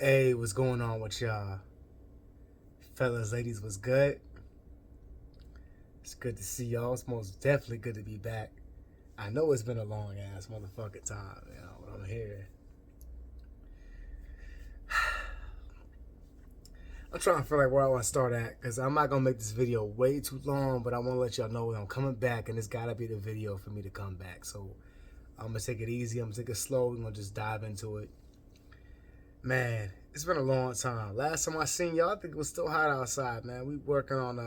Hey, what's going on with y'all? Fellas, ladies, what's good? It's good to see y'all. It's most definitely good to be back. I know it's been a long ass motherfucking time, but I'm here. I'm trying to feel like where I want to start at because I'm not going to make this video way too long, but I want to let y'all know that I'm coming back and it's got to be the video for me to come back. So I'm going to take it easy. I'm going to take it slow. We're going to just dive into it. Man, it's been a long time. Last time I seen y'all, I think it was still hot outside, man. We working on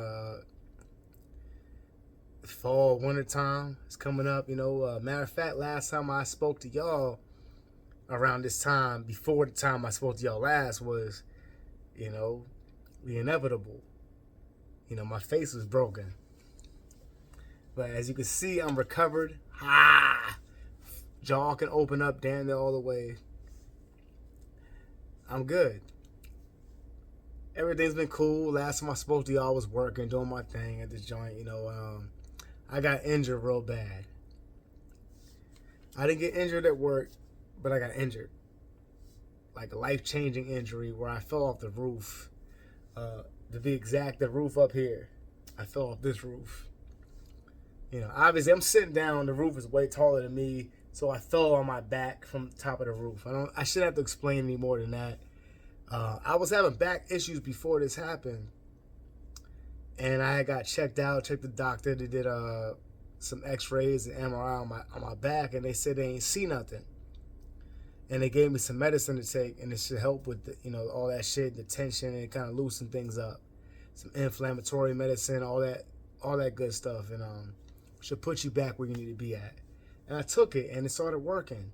fall, winter time. It's coming up, Matter of fact, last time I spoke to y'all around this time, before the time I spoke to y'all last, was, the inevitable. My face was broken. But as you can see, I'm recovered. Jaw can open up damn near all the way. I'm good. Everything's been cool. Last time I spoke to y'all, I was working, doing my thing at this joint. I got injured real bad. I didn't get injured at work, but I got injured. Like a life-changing injury where I fell off the roof. To be exact, the roof up here. I fell off this roof. Obviously I'm sitting down. The roof is way taller than me, so I fell on my back from the top of the roof. I shouldn't have to explain any more than that. I was having back issues before this happened, and I got checked the doctor. They did some X-rays and MRI on my back, and they said they ain't see nothing. And they gave me some medicine to take, and it should help with all that shit, the tension, and kind of loosen things up. Some inflammatory medicine, all that good stuff, and should put you back where you need to be at. And I took it, and it started working.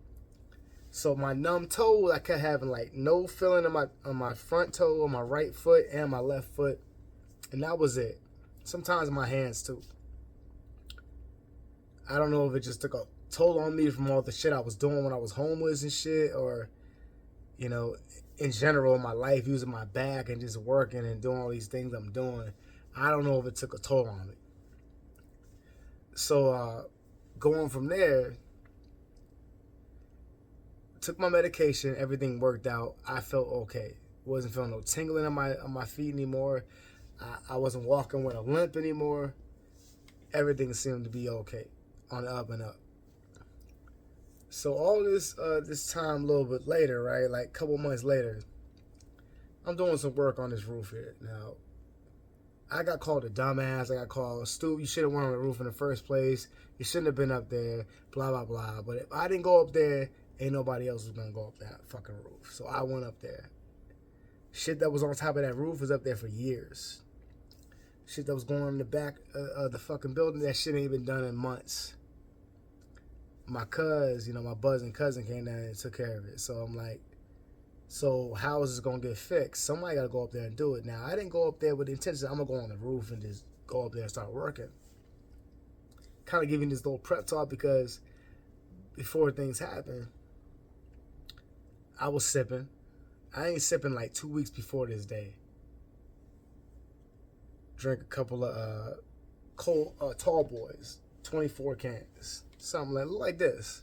So my numb toe, I kept having like no feeling on my front toe, on my right foot, and my left foot, and that was it. Sometimes my hands too. I don't know if it just took a toll on me from all the shit I was doing when I was homeless and shit, or in general in my life, using my back and just working and doing all these things I'm doing. I don't know if it took a toll on me. So going from there, took my medication, everything worked out. I felt okay. Wasn't feeling no tingling on my feet anymore. I wasn't walking with a limp anymore. Everything seemed to be okay, on the up and up. So all this time, a little bit later, right, like a couple months later, I'm doing some work on this roof here. Now, I got called a dumbass. I got called stupid. You should have went on the roof in the first place. You shouldn't have been up there. Blah blah blah. But if I didn't go up there, ain't nobody else was gonna go up that fucking roof. So I went up there. Shit that was on top of that roof was up there for years. Shit that was going on in the back of the fucking building, that shit ain't been done in months. My my buzzing cousin came down and took care of it. So I'm like, so how is this gonna get fixed? Somebody gotta go up there and do it. Now I didn't go up there with the intention I'm gonna go on the roof and just go up there and start working. Kind of giving this little prep talk because before things happen, I was sipping. I ain't sipping like 2 weeks before this day. Drink a couple of cold tall boys, 24 cans, something like this.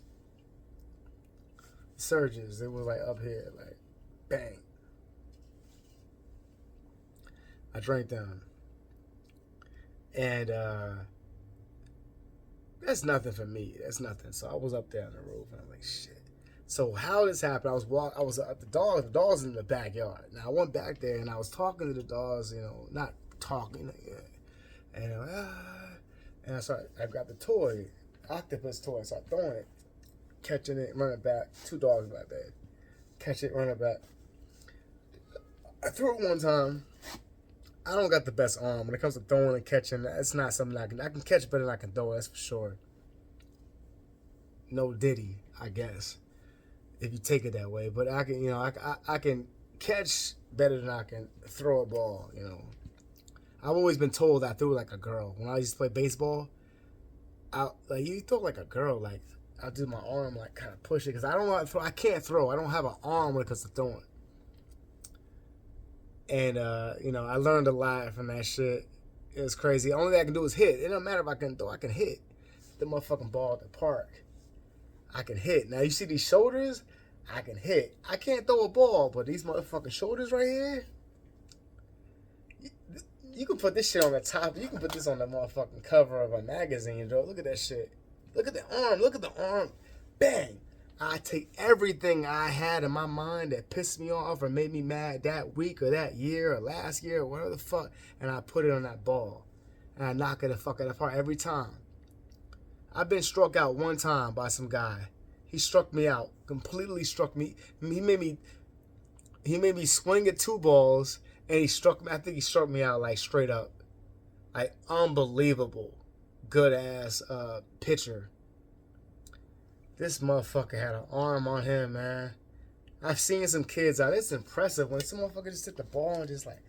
Surges, it was like up here, like bang. I drank them, and that's nothing for me. That's nothing. So I was up there on the roof, and I'm like, shit. So how this happened? I was at the dogs. The dogs in the backyard. Now I went back there and I was talking to the dogs. Not talking. And I got the toy, octopus toy. So I throwing it, catching it, running back. 2 dogs back there. Catch it, running back. I threw it one time. I don't got the best arm when it comes to throwing and catching. It's not something I can catch better than I can throw. That's for sure. No Diddy, I guess, if you take it that way. But I can, I can catch better than I can throw a ball. I've always been told I threw like a girl. When I used to play baseball, you throw like a girl. Like I do my arm, like kind of push it because I don't know how to throw. I can't throw. I don't have an arm when it comes to throwing. And I learned a lot from that shit. It was crazy. The only thing I can do is hit. It don't matter if I can throw. I can hit the motherfucking ball at the park. I can hit. Now you see these shoulders. I can hit. I can't throw a ball, but these motherfucking shoulders right here, you can put this shit on the top. You can put this on the motherfucking cover of a magazine, bro. Look at that shit. Look at the arm. Look at the arm. Bang. I take everything I had in my mind that pissed me off or made me mad that week or that year or last year or whatever the fuck, and I put it on that ball. And I knock it the fuck out apart every time. I've been struck out one time by some guy. He struck me out. Completely struck me. He made me swing at 2 balls, and he struck me. I think he struck me out like straight up. Like unbelievable. Good ass pitcher. This motherfucker had an arm on him, man. I've seen some kids out. It's impressive when some motherfucker just hit the ball and just like,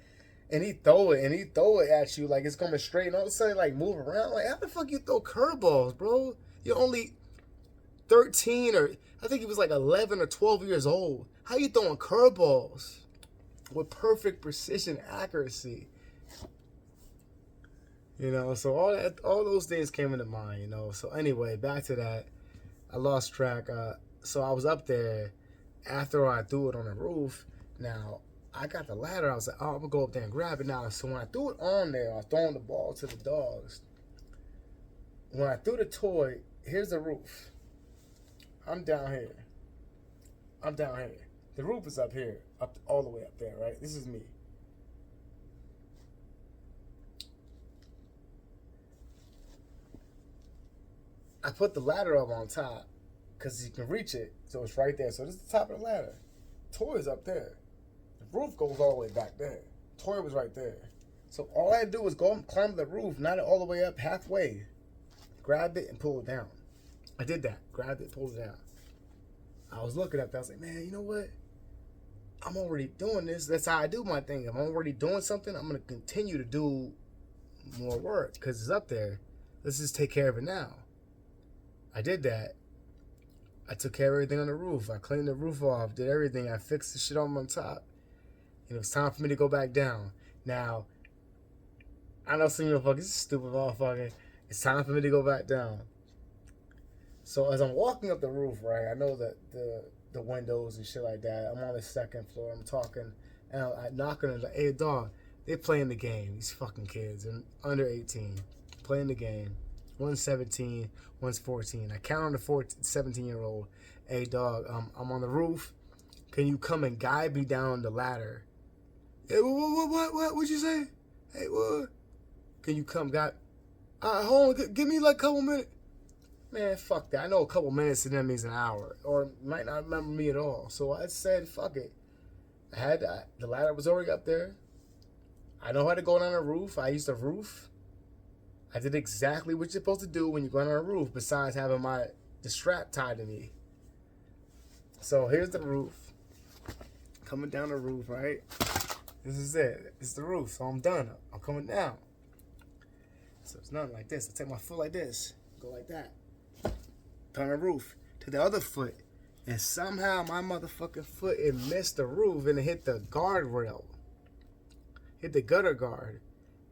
and he throw it at you like it's coming straight, and all of a sudden like move around. Like, how the fuck you throw curveballs, bro? You're only 13, or I think he was like 11 or 12 years old. How you throwing curveballs with perfect precision accuracy? You know, so all those things came into mind, you know. So anyway, back to that. I lost track. So I was up there after I threw it on the roof. Now, I got the ladder. I was like, oh, I'm going to go up there and grab it now. So when I threw it on there, I was throwing the ball to the dogs. When I threw the toy, here's the roof. I'm down here. The roof is up here, up all the way up there, right? This is me. I put the ladder up on top because you can reach it, so it's right there. So this is the top of the ladder. Toy's up there. The roof goes all the way back there. Toy was right there. So all I had to do was go and climb the roof, not all the way up, halfway. Grabbed it and pulled it down. I did that. Grabbed it, pulled it down. I was looking up there. I was like, man, you know what? I'm already doing this. That's how I do my thing. If I'm already doing something, I'm going to continue to do more work because it's up there. Let's just take care of it now. I did that. I took care of everything on the roof. I cleaned the roof off, did everything. I fixed the shit on top. And it was time for me to go back down. Now, I know some of you motherfuckers, stupid motherfucker. It's time for me to go back down. So as I'm walking up the roof, right, I know that the windows and shit like that. I'm on the second floor. I'm talking, and I knock on it like, hey, dog, they playing the game. These fucking kids, and under 18, playing the game. One's 17, one's 14. I count on the 17-year-old. Hey, dog, I'm on the roof. Can you come and guide me down the ladder? Hey, what'd you say? Hey, what? Can you come, guide? Hold on, give me like a couple minutes. Man, fuck that. I know a couple minutes to them means an hour, or might not remember me at all. So I said, fuck it. The ladder was already up there. I know how to go down the roof. I used the roof. I did exactly what you're supposed to do when you're going on a roof, besides having the strap tied to me. So here's the roof. Coming down the roof, right? This is it. It's the roof. So I'm done. I'm coming down. So it's nothing like this. I take my foot like this. Go like that. Turn the roof to the other foot. And somehow my motherfucking foot, it missed the roof and it hit the guardrail. Hit the gutter guard.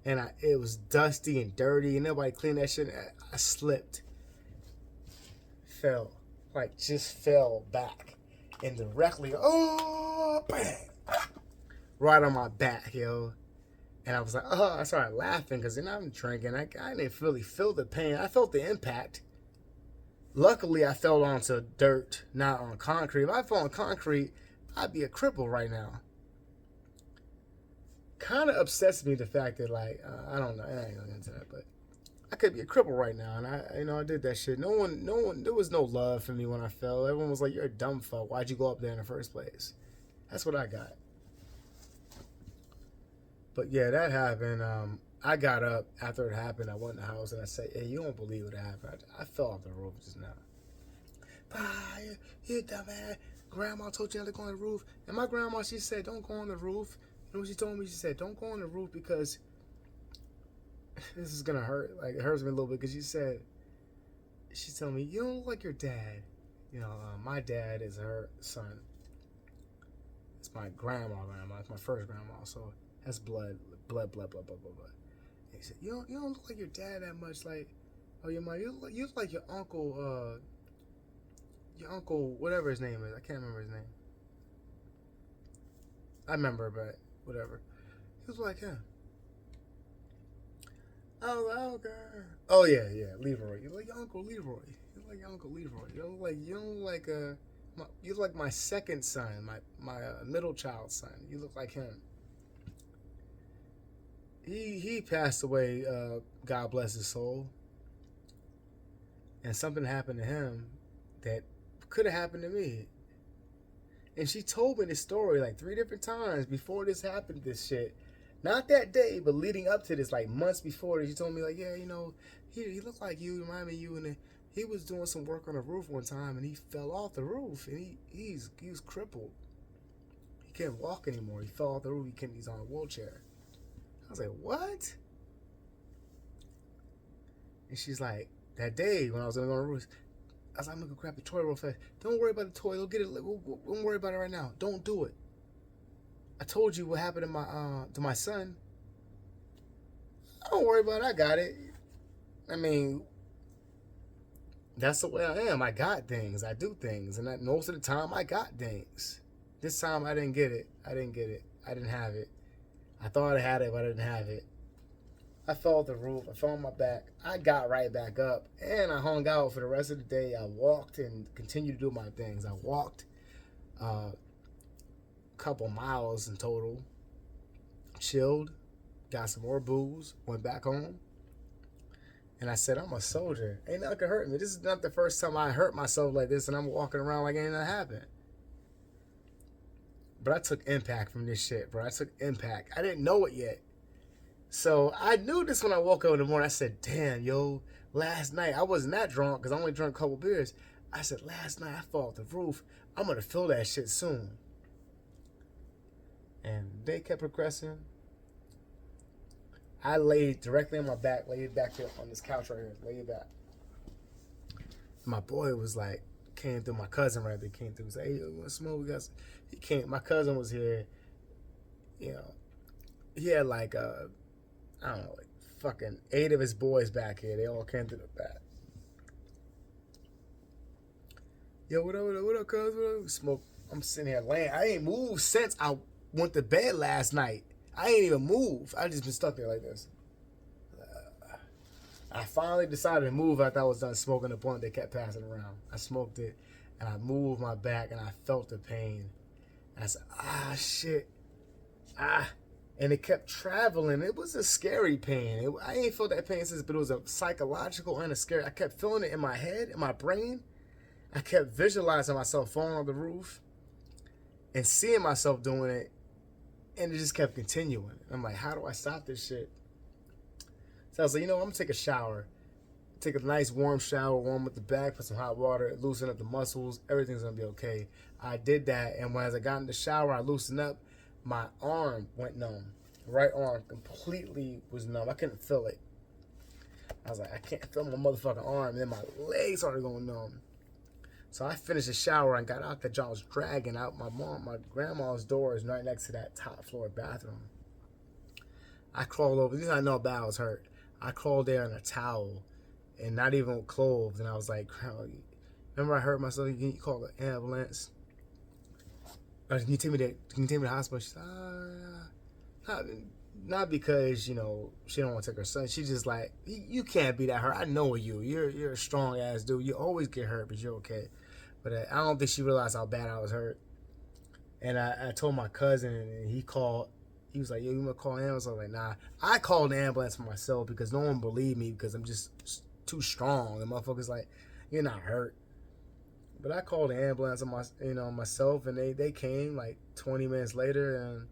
And it was dusty and dirty, and nobody cleaned that shit. I slipped. Fell. Like, just fell back. And directly, oh, bang. Right on my back, yo. And I was like, oh, I started laughing, because then I'm drinking. I didn't really feel the pain. I felt the impact. Luckily, I fell onto dirt, not on concrete. If I fell on concrete, I'd be a cripple right now. Kind of upsets me the fact that, like, I don't know, I ain't gonna get into that, but I could be a cripple right now, and I did that shit. No one, there was no love for me when I fell. Everyone was like, you're a dumb fuck. Why'd you go up there in the first place? That's what I got. But yeah, that happened. I got up after it happened. I went in the house and I said, hey, you don't believe what happened. I fell off the roof just now. You dumbass. Grandma told you not to go on the roof. And my grandma, she said, don't go on the roof. You know what she told me? She said, don't go on the roof because this is going to hurt. Like, it hurts me a little bit because she's telling me, you don't look like your dad. You know, my dad is her son. It's my grandma. It's my first grandma. So that's blood. And he said, you don't look like your dad that much. Like, oh, your mom, you look like your uncle, your uncle, whatever his name is. I can't remember his name. I remember, but whatever. He was like him. Oh, okay. Oh yeah, yeah, Leroy. You're like your Uncle Leroy. You're like your Uncle Leroy. You look like my second son, my middle child son. You look like him. He passed away. God bless his soul. And something happened to him that could have happened to me. And she told me this story like 3 different times before this happened. This shit. Not that day, but leading up to this, like months before, she told me like, yeah, he looked like you, remind me of you, and he was doing some work on the roof one time, and he fell off the roof, and he was crippled. He can't walk anymore. He fell off the roof. He's on a wheelchair. I was like, what? And she's like, that day when I was on the roof, I was like, I'm gonna go grab the toy real fast. Don't worry about the toy. Don't get it. Don't worry about it right now. Don't do it. I told you what happened to my son. Don't worry about it. I got it. I mean, that's the way I am. I got things. I do things, and most of the time I got things. This time I didn't get it. I didn't have it. I thought I had it, but I didn't have it. I fell off the roof. I fell on my back. I got right back up, and I hung out for the rest of the day. I walked and continued to do my things. I walked a couple miles in total, chilled, got some more booze, went back home, and I said, I'm a soldier. Ain't nothing can hurt me. This is not the first time I hurt myself like this, and I'm walking around like ain't nothing happened. But I took impact from this shit, bro. I took impact. I didn't know it yet. So I knew this when I woke up in the morning. I said, damn, yo, last night, I wasn't that drunk because I only drank a couple beers. I said, last night I fell off the roof. I'm going to feel that shit soon. And they kept progressing. I laid directly on my back, laid back here on this couch right here, laid back. My boy was like, came through, my cousin right there came through, said, hey, you want to smoke? He came, my cousin was here, you know, he had like, I don't know, like fucking 8 of his boys back here. They all came through the back. Yo, what up, cuz? What up? Smoke. I'm sitting here laying. I ain't moved since I went to bed last night. I ain't even moved. I just been stuck there like this. I finally decided to move after I was done smoking the blunt they kept passing around. I smoked it, and I moved my back, and I felt the pain. And I said, shit. And it kept traveling. It was a scary pain. I ain't felt that pain since, but it was a psychological and a scary. I kept feeling it in my head, in my brain. I kept visualizing myself falling on the roof and seeing myself doing it, and it just kept continuing. I'm like, how do I stop this shit? So I was like, I'm gonna take a shower. Take a nice warm shower, warm up the back, put some hot water, loosen up the muscles. Everything's gonna be okay. I did that, and as I got in the shower, I loosened up. My arm went numb. Right arm completely was numb. I couldn't feel it. I was like, I can't feel my motherfucking arm. And then my legs started going numb. So I finished the shower and got out the jaw. I was dragging out my grandma's door is right next to that top floor bathroom. I crawled over. This is how I know bad I was hurt. I crawled there in a towel and not even clothes. And I was like, remember I hurt myself? Can you call the ambulance? Or can you take me to the hospital? She said, not because, she don't want to take her son. She's just like, you can't be that hurt. I know you. You're a strong ass dude. You always get hurt, but you're okay. But I don't think she realized how bad I was hurt. And I told my cousin, and he called. He was like, yo, you want to call an ambulance? I was like, nah. I called an ambulance for myself because no one believed me because I'm just too strong. The motherfucker's like, you're not hurt. But I called the ambulance on myself, and they came like 20 minutes later and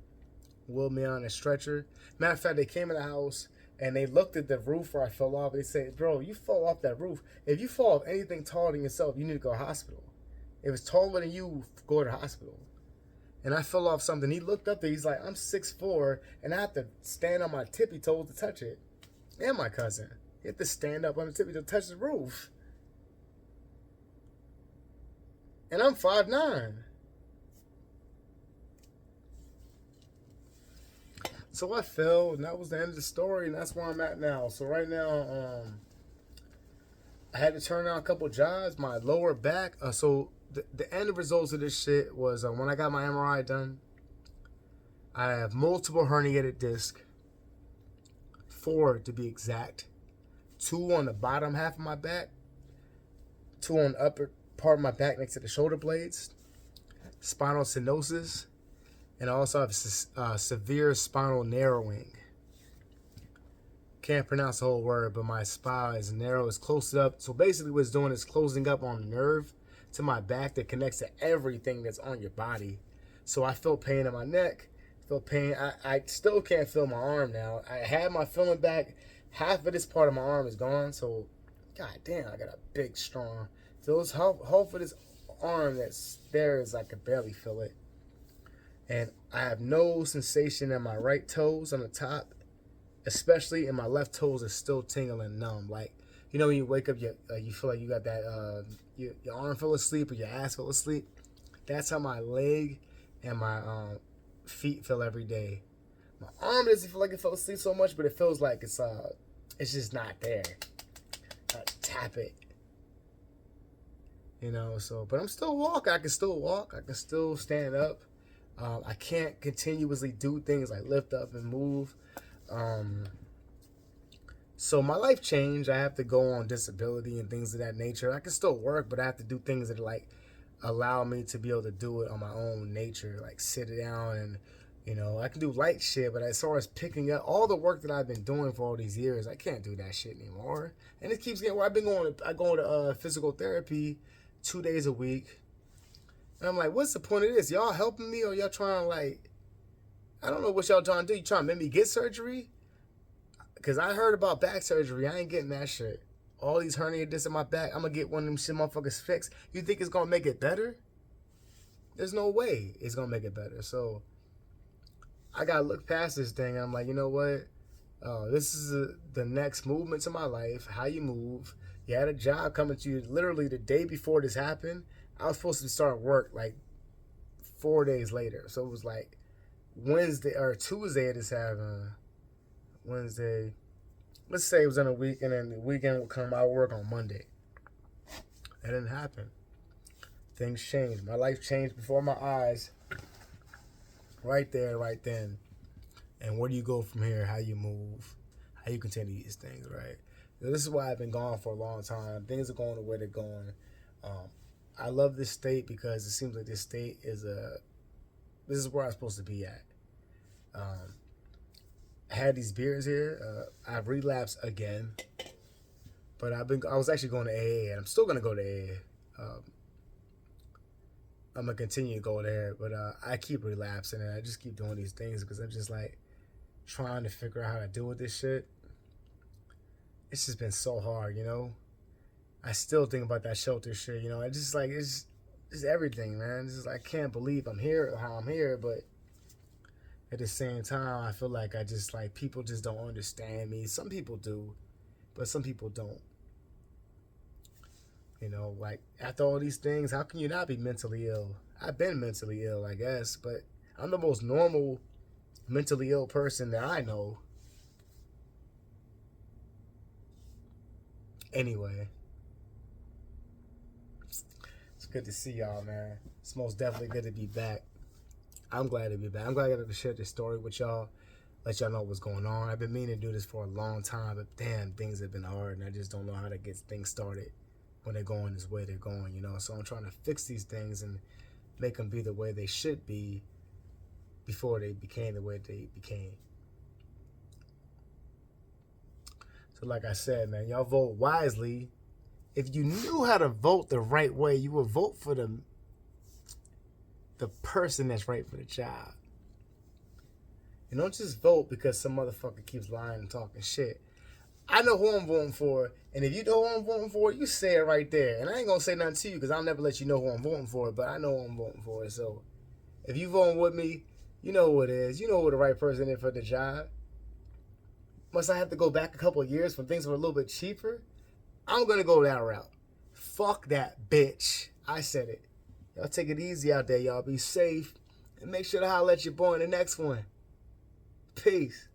wheeled me on a stretcher. Matter of fact, they came in the house and they looked at the roof where I fell off. They said, bro, you fall off that roof. If you fall off anything taller than yourself, you need to go to the hospital. If it's taller than you, go to the hospital. And I fell off something. He looked up there. He's like, I'm 6'4", and I have to stand on my tippy toes to touch it. And my cousin. You have to stand up on the tippy to touch the roof. And I'm 5'9". So I fell, and that was the end of the story, and that's where I'm at now. So right now, I had to turn down a couple jobs. My lower back. So the end results of this shit was when I got my MRI done. I have multiple herniated discs, 4 to be exact. 2 on the bottom half of my back, 2 on the upper part of my back next to the shoulder blades, spinal stenosis, and I also have severe spinal narrowing. Can't pronounce the whole word, but my spine is narrow. It's closed up. So basically what it's doing is closing up on the nerve to my back that connects to everything that's on your body. So I feel pain in my neck. Feel pain. I still can't feel my arm now. I had my feeling back. Half of this part of my arm is gone. So, god damn, I got a big, strong. So it's half of this arm that's there is I could barely feel it. And I have no sensation in my right toes on the top. Especially in my left toes is still tingling numb. Like, you know when you wake up, you feel like you got that, your arm fell asleep or your ass fell asleep. That's how my leg and my feet feel every day. My arm doesn't feel like it fell asleep so much, but it feels like it's just not there. I tap it. You know, so, but I'm still walking. I can still walk. I can still stand up. I can't continuously do things like lift up and move. So my life changed. I have to go on disability and things of that nature. I can still work, but I have to do things that like allow me to be able to do it on my own nature, like sit down and, you know, I can do light shit, but as far as picking up all the work that I've been doing for all these years, I can't do that shit anymore. And it keeps getting where I go to physical therapy 2 days a week. And I'm like, what's the point of this? Y'all helping me or y'all trying to like, I don't know what y'all trying to do. You trying to make me get surgery? Because I heard about back surgery. I ain't getting that shit. All these hernia discs in my back, I'm going to get one of them shit motherfuckers fixed. You think it's going to make it better? There's no way it's going to make it better. So I got to look past this thing. I'm like, you know what? This is the next movement to my life. How you move. You had a job coming to you literally the day before this happened. I was supposed to start work like 4 days later. So it was like Wednesday or Tuesday this happened. Wednesday. Let's say it was in a week, and then the weekend would come. I work on Monday. That didn't happen. Things changed. My life changed before my eyes. Right there, right then. And where do you go from here? How you move? How you continue these things, right? This is why I've been gone for a long time. Things are going the way they're going. I love this state because it seems like this state is this is where I'm supposed to be at. I had these beers here. I've relapsed again, but I was actually going to AA, and I'm still gonna go to AA. I'm gonna continue to go there, but I keep relapsing, and I just keep doing these things because I'm just like trying to figure out how to deal with this shit. It's just been so hard, you know. I still think about that shelter shit, you know. It's just like it's everything, man. It's just like, I can't believe I'm here, how I'm here, but at the same time, I feel like I just like people just don't understand me. Some people do, but some people don't. You know, like after all these things, how can you not be mentally ill? I've been mentally ill, I guess, but I'm the most normal mentally ill person that I know. Anyway, it's good to see y'all, man. It's most definitely good to be back. I'm glad to be back. I'm glad I got to share this story with y'all, let y'all know what's going on. I've been meaning to do this for a long time, but damn, things have been hard, and I just don't know how to get things started when they're going this way they're going, you know. So I'm trying to fix these things and make them be the way they should be before they became the way they became. So like I said, man, y'all vote wisely. If you knew how to vote the right way, you would vote for the person that's right for the job. And don't just vote because some motherfucker keeps lying and talking shit. I know who I'm voting for, and if you know who I'm voting for, you say it right there. And I ain't gonna say nothing to you because I'll never let you know who I'm voting for, but I know who I'm voting for. So if you voting with me, you know who it is. You know who the right person is for the job. Must I have to go back a couple of years when things were a little bit cheaper? I'm gonna go that route. Fuck that bitch. I said it. Y'all take it easy out there. Y'all be safe. And make sure to holler at your boy in the next one. Peace.